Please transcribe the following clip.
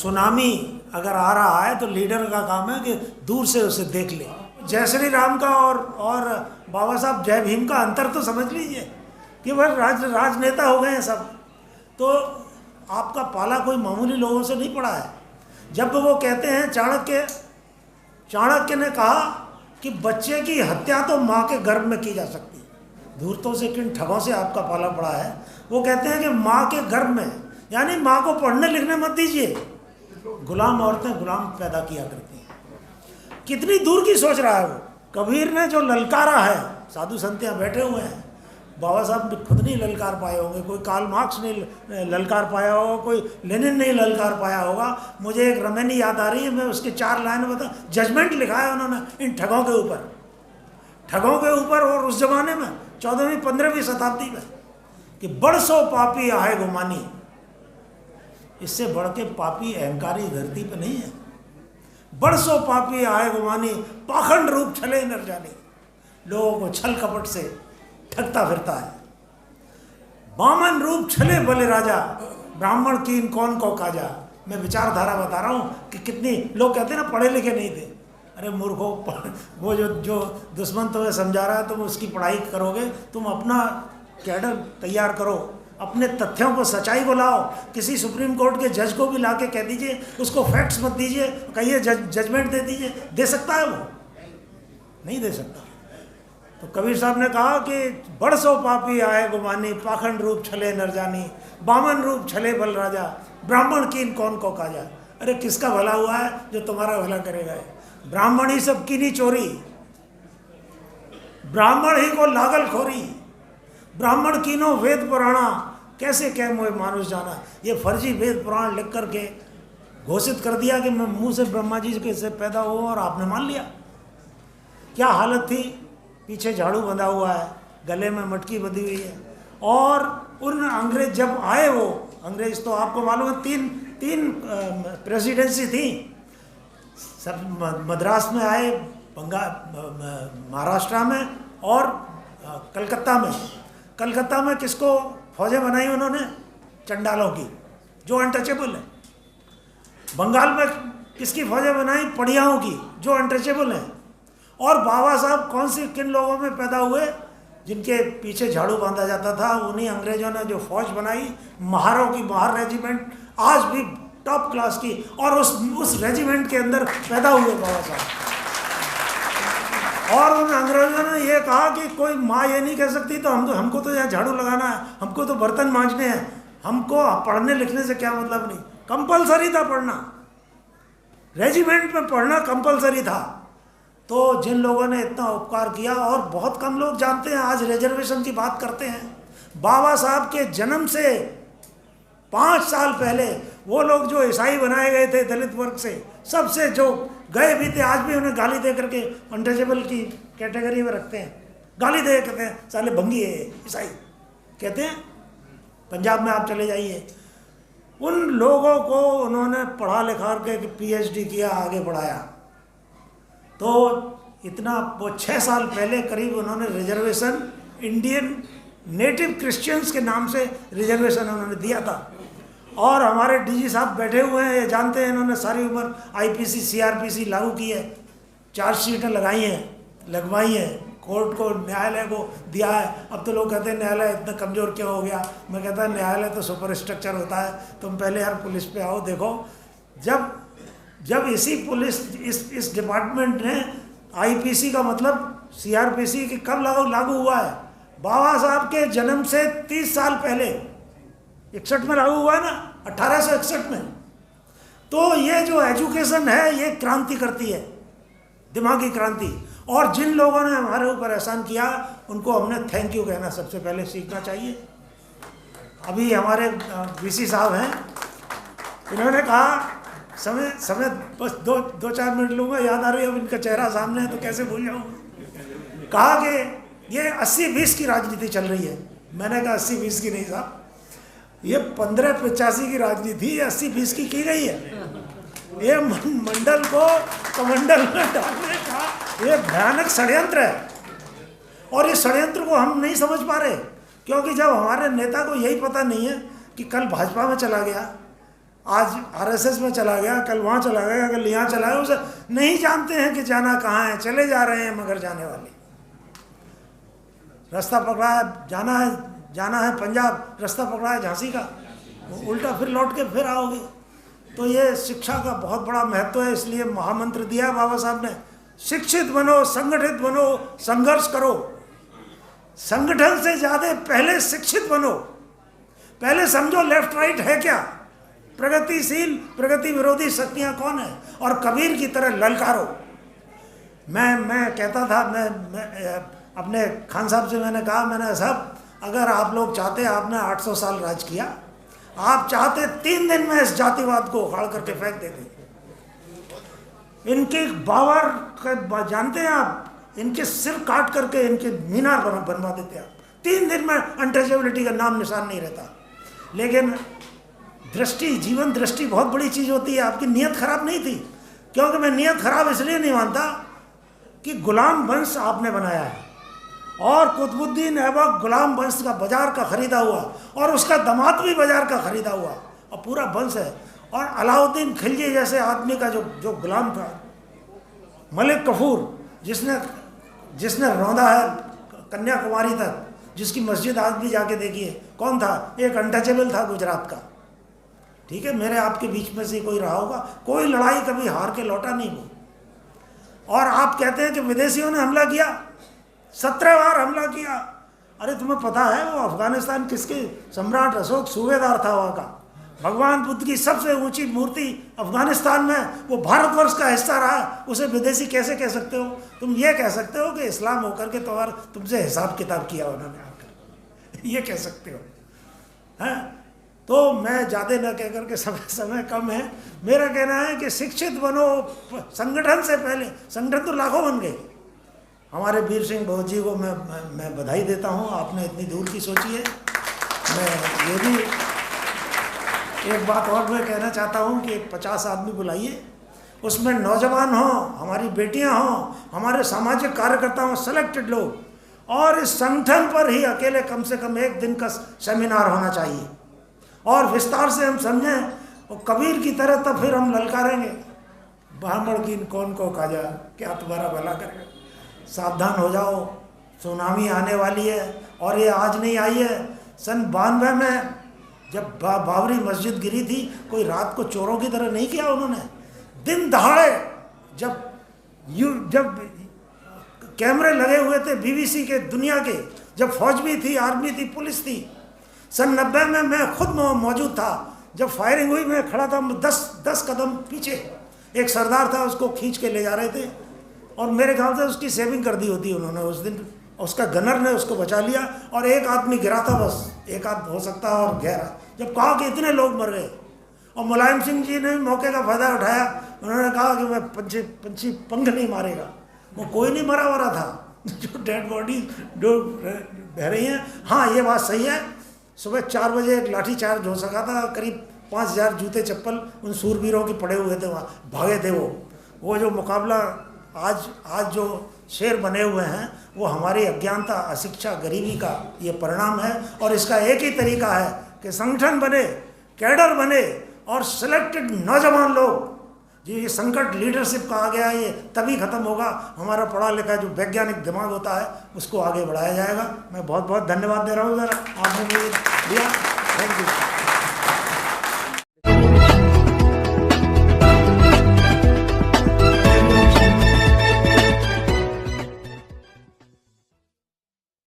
Tsunami अगर आ रहा है तो लीडर का काम है कि दूर से उसे देख ले। जय श्री राम का और बाबा साहब जय भीम का अंतर तो समझ लीजिए कि वह राजनेता हो गए हैं सब। तो आपका पाला कोई मामूली लोगों से नहीं पड़ा है। जब वो कहते हैं चाणक्य ने कहा कि बच्चे की हत्या तो माँ के गर्भ में की जा सकती है। धूर्तों से किन ठगों से आपका पाला पड़ा है। वो कहते हैं कि माँ के गर्भ में, यानी माँ को पढ़ने लिखने मत दीजिए। गुलाम औरतें गुलाम पैदा किया करती हैं। कितनी दूर की सोच रहा है वो। कबीर ने जो ललकारा है, साधु संत यहाँ बैठे हुए हैं, बाबा साहब ने खुद नहीं ललकार पाए होंगे, कोई कार्ल मार्क्स नहीं ललकार पाया होगा, कोई लेनिन नहीं ललकार पाया होगा। मुझे एक रमैनी याद आ रही है, मैं उसके 4 लाइन बता, जजमेंट लिखा है उन्होंने इन ठगों के ऊपर। और उस जमाने में 14वीं 15वीं शताब्दी में कि बरसों पापी आए गुमानी, इससे बढ़ के पापी अहंकारी धरती पे नहीं है। बरसों पापी आए गुमानी, पाखंड रूप छले नर जाने। लोगों को छल कपट से ठगता फिरता है। बामन रूप छले बले राजा, ब्राह्मण कीन कौन को काजा। मैं विचारधारा बता रहा हूँ कि कितनी लोग कहते हैं ना पढ़े लिखे नहीं थे। अरे मूर्खों, वो जो दुश्मन तुम्हें समझा रहा है तुम उसकी पढ़ाई करोगे, तुम अपना कैडर तैयार करो, अपने तथ्यों को, सच्चाई को लाओ। किसी सुप्रीम कोर्ट के जज को भी ला के कह दीजिए, उसको फैक्ट्स मत दीजिए, कहिए जजमेंट दे दीजिए, दे सकता है वो? नहीं दे सकता। तो कबीर साहब ने कहा कि बरसों पापी आए गुमानी, पाखंड रूप छले नर जानी, बामन रूप छले बल राजा, ब्राह्मण कीन कौन को काजा। अरे किसका भला हुआ है जो तुम्हारा भला करेगा? ब्राह्मण ही सब कीनी चोरी, ब्राह्मण ही को लागल खोरी, ब्राह्मण कीनो वेद पुराणा, कैसे कह मोए मानुष जाना। ये फर्जी वेद पुराण लिख करके घोषित कर दिया कि मैं मुंह से ब्रह्मा जी के से पैदा हुआ और आपने मान लिया। क्या हालत थी? पीछे झाड़ू बंधा हुआ है, गले में मटकी बंधी हुई है। और उन अंग्रेज जब आए, वो अंग्रेज तो आपको मालूम है तीन प्रेसिडेंसी थी। सब मद्रास में आए, महाराष्ट्र में और कलकत्ता में किसको फौजें बनाई उन्होंने? चंडालों की, जो अनटचेबल है। बंगाल में किसकी फौजें बनाई? पड़ियाओं की, जो अनटचेबल है। और बाबा साहब किन लोगों में पैदा हुए? जिनके पीछे झाड़ू बांधा जाता था। उन्हीं अंग्रेजों ने जो फौज बनाई, महारों की, महार रेजिमेंट, आज भी टॉप क्लास की, और उस रेजिमेंट के अंदर पैदा हुए बाबा साहब। और उन अंग्रेजों ने ये कहा कि कोई माँ ये नहीं कह सकती तो हमको तो यहाँ झाड़ू लगाना है, हमको तो बर्तन मांजने हैं, हमको पढ़ने लिखने से क्या मतलब नहीं। कंपलसरी था पढ़ना, रेजिमेंट में पढ़ना कंपलसरी था। तो जिन लोगों ने इतना उपकार किया, और बहुत कम लोग जानते हैं, आज रिजर्वेशन की बात करते हैं। बाबा साहब के जन्म से 5 साल पहले वो लोग जो ईसाई बनाए गए थे दलित वर्ग से, सबसे जो गए भी थे, आज भी उन्हें गाली दे करके अनटचेबल की कैटेगरी में रखते हैं। गाली दे कहते हैं साले भंगी है ईसाई, कहते हैं। पंजाब में आप चले जाइए, उन लोगों को उन्होंने पढ़ा लिखा के PhD किया, आगे बढ़ाया। तो इतना वो 6 साल पहले करीब उन्होंने रिजर्वेशन इंडियन नेटिव क्रिश्चियंस के नाम से रिजर्वेशन उन्होंने दिया था। और हमारे DG साहब बैठे हुए हैं, ये जानते हैं, इन्होंने सारी उम्र IPC CRPC लागू की है, चार्जशीटें लगाई हैं, लगवाई हैं, कोर्ट को, न्यायालय को दिया है। अब तो लोग कहते हैं न्यायालय इतना कमज़ोर क्यों हो गया। मैं कहता है न्यायालय तो सुपर स्ट्रक्चर होता है। तुम पहले यार पुलिस पे आओ, देखो जब इसी पुलिस इस डिपार्टमेंट ने IPC का मतलब CRPC की कब लागू हुआ है? बाबा साहब के जन्म से 30 साल पहले, 61 में लागू हुआ है ना, 1861 में। तो ये जो एजुकेशन है ये क्रांति करती है, दिमागी क्रांति। और जिन लोगों ने हमारे ऊपर एहसान किया उनको हमने थैंक यू कहना सबसे पहले सीखना चाहिए। अभी हमारे VC साहब हैं, इन्होंने कहा, समय बस 2-4 मिनट लूँगा, याद आ रही है, अब इनका चेहरा सामने है तो कैसे भूल जाऊँगा। कहा कि ये 80-20 की राजनीति चल रही है। मैंने कहा 80-20 की नहीं साहब, ये 1585 की राजनीति 80-20 की गई है। ये मंडल को कमंडल में डालने का ये भयानक षड्यंत्र है। और इस षड्यंत्र को हम नहीं समझ पा रहे, क्योंकि जब हमारे नेता को यही पता नहीं है कि कल भाजपा में चला गया, आज आरएसएस में चला गया, कल वहाँ चला गया, कल यहाँ चला गया, उसे नहीं जानते हैं कि जाना कहाँ है, चले जा रहे हैं मगर जाने वाले। रास्ता पकड़ा है, जाना है पंजाब, रास्ता पकड़ा है झांसी का, उल्टा फिर लौट के फिर आओगे। तो ये शिक्षा का बहुत बड़ा महत्व है, इसलिए महामंत्र दिया है बाबा साहब ने, शिक्षित बनो, संगठित बनो, संघर्ष करो। संगठन से ज़्यादा पहले शिक्षित बनो, पहले समझो लेफ्ट राइट है क्या, प्रगतिशील प्रगति विरोधी शक्तियाँ कौन है, और कबीर की तरह ललकारो। मैं कहता था, मैं अपने खान साहब से मैंने कहा, मैंने साहब अगर आप लोग चाहते, आपने 800 साल राज किया, आप चाहते 3 दिन में इस जातिवाद को उखाड़ करके फेंक देते। इनके बाबर जानते हैं आप, इनके सिर काट करके इनके मीनार बनवा देते आप। 3 दिन में अनटचेबिलिटी का नाम निशान नहीं रहता। लेकिन दृष्टि, जीवन दृष्टि बहुत बड़ी चीज़ होती है। आपकी नीयत खराब नहीं थी, क्योंकि मैं नीयत खराब इसलिए नहीं मानता कि गुलाम वंश आपने बनाया है, और कुतुबुद्दीन ऐबक गुलाम वंश का बाजार का खरीदा हुआ, और उसका दामाद भी बाजार का खरीदा हुआ, और पूरा वंश है। और अलाउद्दीन खिलजी जैसे आदमी का जो गुलाम था, मलिक कफूर, जिसने रौंदा है कन्याकुमारी तक, जिसकी मस्जिद आज भी जाके देखिए, कौन था? एक अनटचेबल था गुजरात का। ठीक है, मेरे आपके बीच में से कोई रहा होगा, कोई लड़ाई कभी हार के लौटा नहीं वो। और आप कहते हैं कि विदेशियों ने हमला किया, 17 बार हमला किया। अरे तुम्हें पता है वो अफगानिस्तान किसके सम्राट अशोक सूबेदार था वहाँ का। भगवान बुद्ध की सबसे ऊंची मूर्ति अफगानिस्तान में, वो भारतवर्ष का हिस्सा रहा है, उसे विदेशी कैसे कह सकते हो? तुम ये कह सकते हो कि इस्लाम होकर के तुमसे हिसाब किताब किया उन्होंने आकर, ये कह सकते हो, हैं? तो मैं ज़्यादा न कह करके, समय कम है, मेरा कहना है कि शिक्षित बनो। संगठन से पहले, संगठन तो लाखों बन गए। हमारे वीर सिंह बहुत जी को मैं बधाई देता हूँ, आपने इतनी दूर की सोची है। मैं ये भी एक बात और मैं कहना चाहता हूँ कि 50 आदमी बुलाइए, उसमें नौजवान हों, हमारी बेटियाँ हों, हमारे सामाजिक कार्यकर्ता हों, सेलेक्टेड लोग, और इस संगठन पर ही अकेले कम से कम 1 दिन का सेमिनार होना चाहिए, और विस्तार से हम समझें, और कबीर की तरह तब फिर हम ललकारेंगे, ब्राह्मण की कौन को काजा, क्या तुम्हारा भला करेगा। सावधान हो जाओ, सुनामी आने वाली है, और ये आज नहीं आई है। सन 92 में जब बाबरी मस्जिद गिरी थी, कोई रात को चोरों की तरह नहीं किया उन्होंने। दिन दहाड़े जब कैमरे लगे हुए थे BBC के, दुनिया के, जब फौज भी थी, आर्मी थी, पुलिस थी। सन 90 में मैं खुद मौजूद था, जब फायरिंग हुई, मैं खड़ा था 10 कदम पीछे। एक सरदार था, उसको खींच के ले जा रहे थे, और मेरे ख्याल से उसकी सेविंग कर दी होती उन्होंने उस दिन। उसका गनर ने उसको बचा लिया, और एक आदमी गिरा था, बस एक आध हो सकता है, और गहरा। जब कहा कि इतने लोग मर गए, और मुलायम सिंह जी ने मौके का फायदा उठाया, उन्होंने कहा कि मैं पंछी पंख नहीं मारेगा। वो कोई नहीं मरा हो रहा था, जो डेड बॉडी बह रही हैं। हाँ, ये बात सही है, सुबह 4 बजे एक लाठी चार्ज हो सका था, करीब 5000 जूते चप्पल उन सूरवीरों के पड़े हुए थे वहाँ, भागे थे वो जो मुकाबला आज जो शेर बने हुए हैं, वो हमारी अज्ञानता, अशिक्षा, गरीबी का ये परिणाम है। और इसका एक ही तरीका है कि संगठन बने, कैडर बने, और सिलेक्टेड नौजवान लोग। ये संकट लीडरशिप का आ गया, ये तभी खत्म होगा। हमारा पढ़ा लिखा जो वैज्ञानिक दिमाग होता है, उसको आगे बढ़ाया जाएगा। मैं बहुत बहुत धन्यवाद दे रहा हूँ, ज़रा आपने मुझे दिया। Thank you.